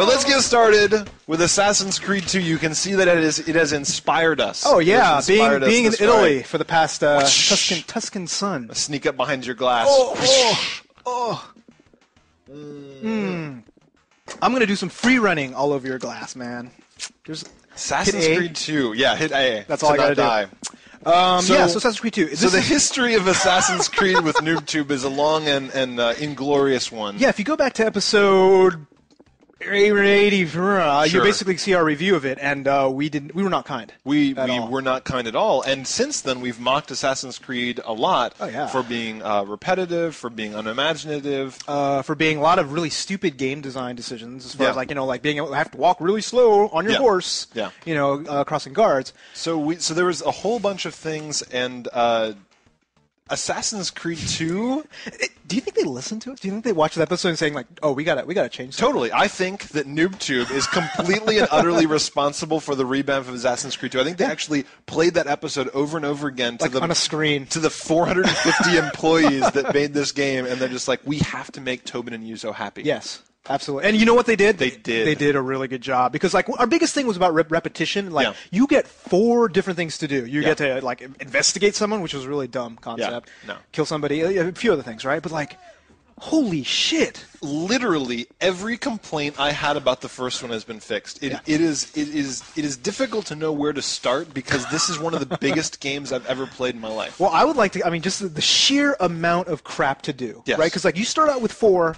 But let's get started with Assassin's Creed 2. You can see that it has inspired us. Oh yeah, being in Italy ride. for the past Tuscan sun. Sneak up behind your glass. I'm gonna do some free running all over your glass, man. There's Assassin's Creed 2. Yeah, hit A. That's all I gotta die. do. So Assassin's Creed 2. So the history of Assassin's Creed with NoobToob is a long and inglorious one. Yeah, if you go back to episode 80, you basically see our review of it, and we were not kind. We were not kind at all. And since then, we've mocked Assassin's Creed a lot for being repetitive, for being unimaginative, for being a lot of really stupid game design decisions, as far as like being able to have to walk really slow on your horse, crossing guards. So there was a whole bunch of things, and Assassin's Creed 2. Do you think they listened to us? Do you think they watched the episode and saying like, "Oh, we gotta change"? Totally. I think that NoobToob is completely and utterly responsible for the revamp of Assassin's Creed 2. I think they actually played that episode over and over again on a screen to the 450 employees that made this game, and they're just like, "We have to make Tobin and Yuzo happy." Yes. Absolutely. And you know what they did? They did. They did a really good job. Because, like, our biggest thing was about repetition. Like, you get 4 different things to do. You get to, like, investigate someone, which was a really dumb concept. No. Kill somebody. A few other things, right? But, like, holy shit. Literally, every complaint I had about the first one has been fixed. It is difficult to know where to start because this is one of the biggest games I've ever played in my life. Well, I would like to, just the sheer amount of crap to do. Yes. Right? Because, like, you start out with 4...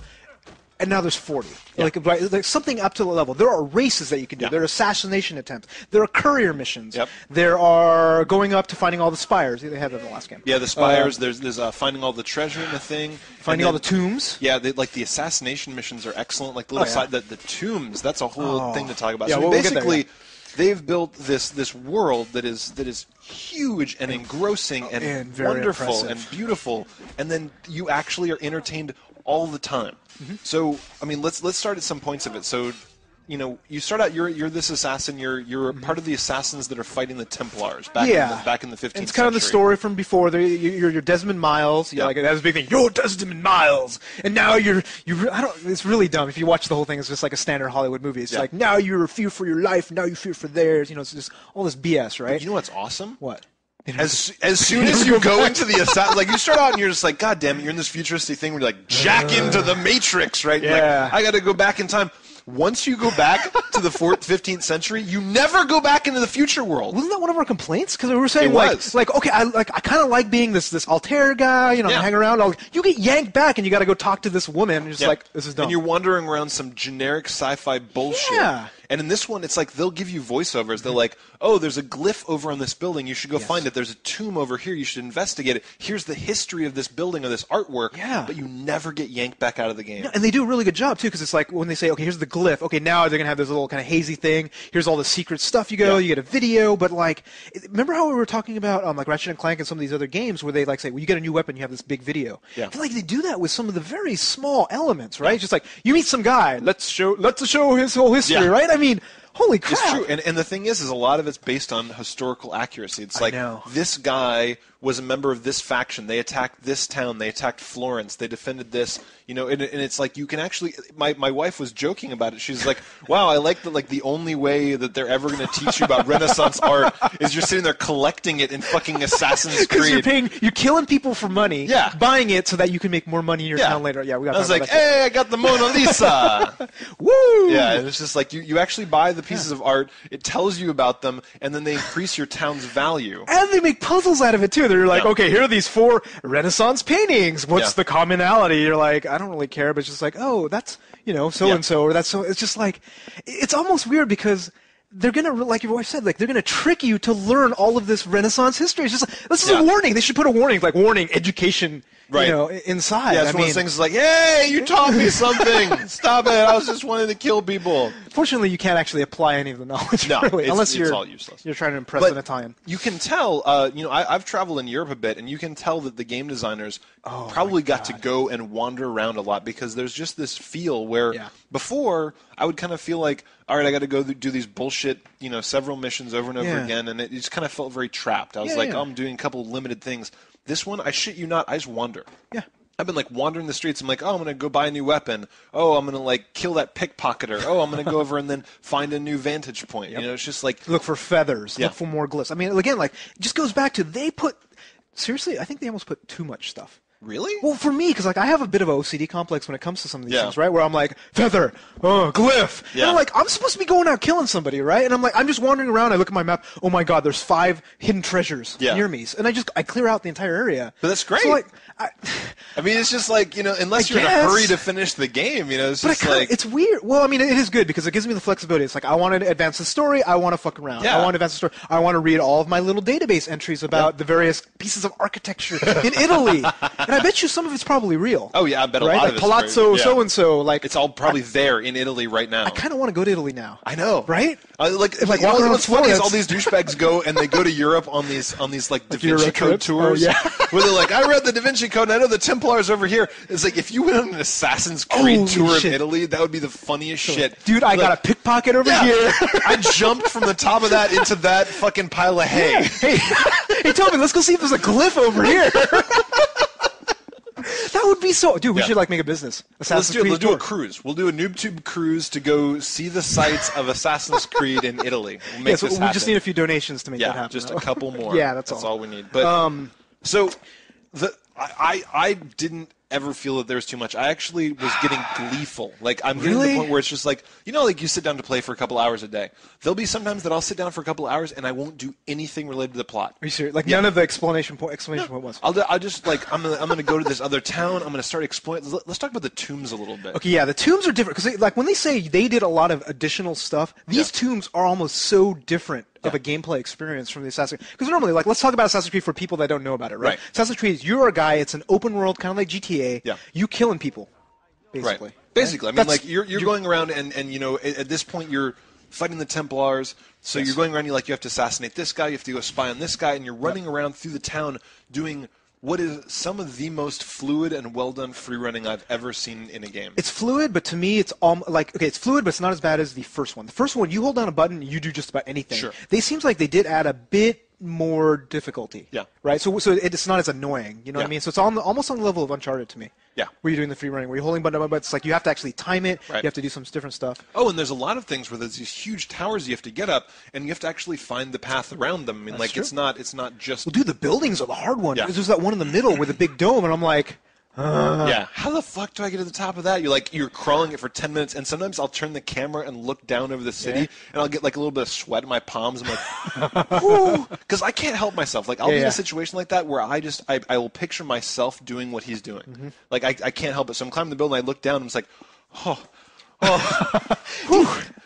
and now there's 40. Yeah. Like something up to the level. There are races that you can do. There are assassination attempts. There are courier missions. Yep. There are going up to finding all the spires. They had that in the last game. Yeah, the spires. There's finding all the treasure in the thing. Finding all the tombs. Yeah, like the assassination missions are excellent. Like the little side, the tombs. That's a whole thing to talk about. Yeah, so basically, there, they've built this world that is huge and engrossing and wonderful impressive. and beautiful, and then you actually are entertained all the time. Mm-hmm. So, let's start at some points of it. So, you start out. You're this assassin. You're part of the assassins that are fighting the Templars back in the 15th century. It's kind of the story from before. You're Desmond Miles. Like that was a big thing. You're Desmond Miles, and now it's really dumb. If you watch the whole thing, it's just like a standard Hollywood movie. It's like now you fear for your life. Now you fear for theirs. It's just all this BS, right? But you know what's awesome? What? As soon as you go into the assassin, like you start out and you're just like, God damn it, you're in this futuristic thing where you're like jack into the Matrix, right? Yeah. Like, I got to go back in time. Once you go back to the 15th century, you never go back into the future world. Wasn't that one of our complaints? Because we were saying okay, I kind of like being this Altair guy, hang around. You get yanked back and you got to go talk to this woman. And you're just like, this is dumb. And you're wandering around some generic sci-fi bullshit. Yeah. And in this one, it's like they'll give you voiceovers. They're like, oh, there's a glyph over on this building. You should go find it. There's a tomb over here. You should investigate it. Here's the history of this building or this artwork. Yeah. But you never get yanked back out of the game. Yeah, and they do a really good job, too, because it's like when they say, okay, here's the glyph. Okay, now they're going to have this little kind of hazy thing. Here's all the secret stuff you get a video. But, like, remember how we were talking about like Ratchet & Clank and some of these other games where they, like, say, well, you get a new weapon, you have this big video. Yeah. I feel like they do that with some of the very small elements, right? It's just like, you meet some guy. Let's show his whole history, right? Holy crap. It's true. And the thing is a lot of it's based on historical accuracy. It's like this guy was a member of this faction. They attacked this town. They attacked Florence. They defended this. And it's like you can actually. My wife was joking about it. She's like, "Wow, I like that. Like the only way that they're ever going to teach you about Renaissance art is you're sitting there collecting it in fucking Assassin's Creed. You're killing people for money. Yeah. Buying it so that you can make more money in your town later. Yeah, we got. I was like, hey, I got the Mona Lisa. Woo! Yeah, and it's just like you actually buy the pieces of art. It tells you about them, and then they increase your town's value. And they make puzzles out of it too. They're like, okay, here are these 4 Renaissance paintings. What's the commonality? You're like, I don't really care, but it's just like, oh, that's so and so, or that's so. It's just like, it's almost weird because they're gonna, like your wife said, like they're gonna trick you to learn all of this Renaissance history. It's just like, this is a warning. They should put a warning, like warning, education. Inside. Yeah, it's one of those things like, hey, you taught me something. Stop it. I was just wanting to kill people. Fortunately, you can't actually apply any of the knowledge. No, really, unless it's all useless. You're trying to impress an Italian. You can tell, I've traveled in Europe a bit, and you can tell that the game designers probably got to go and wander around a lot because there's just this feel where before I would kind of feel like, all right, I got to go do these bullshit, several missions over and over again, and it just kind of felt very trapped. I was like, oh, I'm doing a couple limited things. This one, I shit you not, I just wander. Yeah. I've been like wandering the streets. I'm like, oh, I'm gonna go buy a new weapon. Oh, I'm gonna like kill that pickpocketer. Oh, I'm gonna go over and then find a new vantage point. Yep. You know, it's just like look for feathers, look for more glyphs. I mean, again, like it just goes back to seriously, I think they almost put too much stuff. Really? Well, for me, because like I have a bit of an OCD complex when it comes to some of these things, right? Where I'm like, feather, glyph. Yeah. And I'm like, I'm supposed to be going out killing somebody, right? And I'm like, I'm just wandering around. I look at my map. Oh my God, there's 5 hidden treasures near me, and I clear out the entire area. But that's great. So, like, I mean, it's just like, you know, unless you're in a hurry to finish the game, you know, it's just like... It's weird. Well, I mean, it is good because it gives me the flexibility. It's like, I want to advance the story, I want to fuck around. I want to advance the story, I want to read all of my little database entries about the various pieces of architecture in Italy. And I bet you some of it's probably real. Oh, yeah, I bet a lot of it's Palazzo so-and-so. Like, it's all probably there in Italy right now. I kind of want to go to Italy now. I know. Right? What's funny is all these douchebags go and they go to Europe on these like Da Vinci Code tours. Where they're like, I read the Da Vinci Code and I know the Templars over here. It's like, if you went on an Assassin's Creed tour of Italy, that would be the funniest shit. Dude, I got a pickpocket over here. I jumped from the top of that into that fucking pile of hay. Hey, Toby, let's go see if there's a glyph over here. That would be so... Dude, we should, like, make a business. Let's do a cruise. We'll do a NoobToob cruise to go see the sites of Assassin's Creed in Italy. We'll make this happen. We just need a few donations to make that happen. Just a couple more. That's all we need. But, so, I didn't ever feel that there was too much. I actually was getting gleeful. Like, I'm getting to the point where it's just like, you know, like you sit down to play for a couple hours a day. There'll be sometimes that I'll sit down for a couple hours and I won't do anything related to the plot. Are you serious? Like none of the exclamation point was? I'll just like, I'm gonna go to this other town. I'm gonna start exploring. Let's talk about the tombs a little bit. Okay, yeah, the tombs are different because like when they say they did a lot of additional stuff, these tombs are almost so different of a gameplay experience from the Assassin's Creed. Because normally, like, let's talk about Assassin's Creed for people that don't know about it, right? Assassin's Creed, you're a guy, it's an open world, kind of like GTA. Yeah. You killing people, basically. Right. Basically. I mean, like, you're going around and, you know, at this point you're fighting the Templars, so you're going around, you have to assassinate this guy, you have to go spy on this guy, and you're running around through the town doing what is some of the most fluid and well-done free-running I've ever seen in a game. It's fluid, but to me it's it's fluid, but it's not as bad as the first one. The first one, you hold down a button, you do just about anything. Sure. They seems like they did add a bit more difficulty. Yeah. Right? So it's not as annoying, you know what I mean? So it's almost on the level of Uncharted to me. Yeah. Where you're doing the free running, where you're holding button, but it's like you have to actually time it, you have to do some different stuff. Oh, and there's a lot of things where there's these huge towers you have to get up, and you have to actually find the path around them. I mean, like, it's not just... Well, dude, the buildings are the hard one. Yeah. There's that one in the middle with a big dome, and I'm like... Yeah. How the fuck do I get to the top of that? You're crawling it for 10 minutes, and sometimes I'll turn the camera and look down over the city, and I'll get like a little bit of sweat in my palms. I'm like, whoo, because I can't help myself. Like I'll be in a situation like that where I will picture myself doing what he's doing. Mm-hmm. Like I can't help it. So I'm climbing the building, I look down, and I'm just like,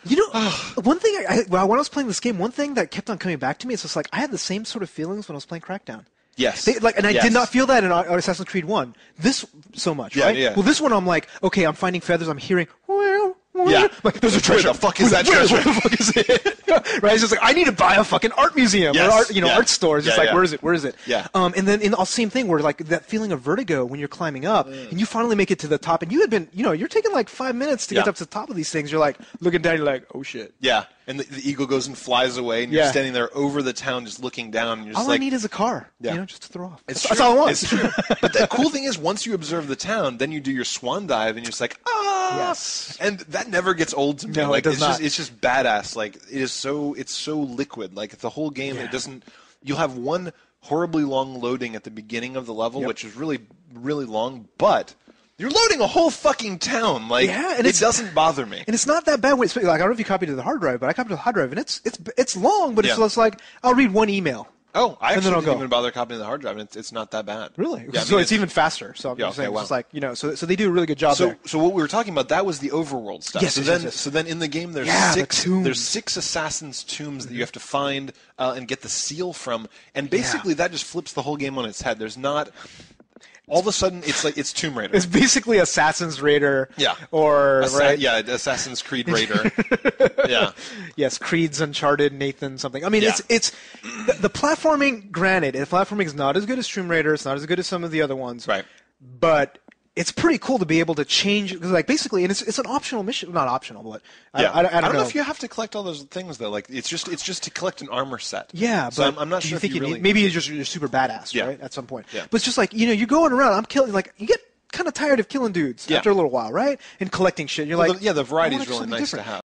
You know, one thing when I was playing this game, one thing that kept on coming back to me is just like I had the same sort of feelings when I was playing Crackdown. Yes. I did not feel that in Assassin's Creed 1. This so much, right? Yeah. Well, this one I'm like, okay, I'm finding feathers, I'm hearing, like there's a treasure. Where the fuck is that treasure? Where the fuck is it? Right? It's just like I need to buy a fucking art museum or art store. It's just like where is it? Where is it? Yeah. And then in the same thing where like that feeling of vertigo when you're climbing up and you finally make it to the top and you had been, you're taking like 5 minutes to get up to the top of these things. You're like looking down, you're like, oh shit. Yeah. And the eagle goes and flies away, and you're standing there over the town just looking down. And you're just all I need is a car, just to throw off. That's all I want. It's true. But the cool thing is, once you observe the town, then you do your swan dive, and you're just like, yes. And that never gets old to me. No, like, it does not. It's just badass. Like it's so liquid. Like the whole game, it doesn't. You'll have one horribly long loading at the beginning of the level, which is really, really long, but. You're loading a whole fucking town. Like, and it doesn't bother me. And it's not that bad. Like, I don't know if you copied it to the hard drive, but I copied it to the hard drive, and it's long, but it's less like I'll read one email. Oh, I actually didn't even bother copying the hard drive, and it's not that bad. Really? Yeah, so it's even faster. So I'm just saying, it's like so they do a really good job there. So what we were talking about, that was the overworld stuff. Yes, so then in the game there's six assassins' tombs that you have to find and get the seal from, and basically that just flips the whole game on its head. There's not. All of a sudden, it's Tomb Raider. It's basically Assassin's Raider. Yeah. Or, right? Yeah, Assassin's Creed Raider. Yeah. Yes, Creed's Uncharted, Nathan something. I mean, it's the platforming, granted, the platforming is not as good as Tomb Raider. It's not as good as some of the other ones. Right. But it's pretty cool to be able to change, because like basically, and it's an optional mission, not optional, but I don't know if you have to collect all those things though. Like it's just to collect an armor set. Yeah, so but I'm not sure. You think you really... maybe you're super badass, right? At some point. Yeah. But it's just like you're going around. I'm killing. Like you get kind of tired of killing dudes after a little while, right? And collecting shit. You're like, the variety is really nice to have.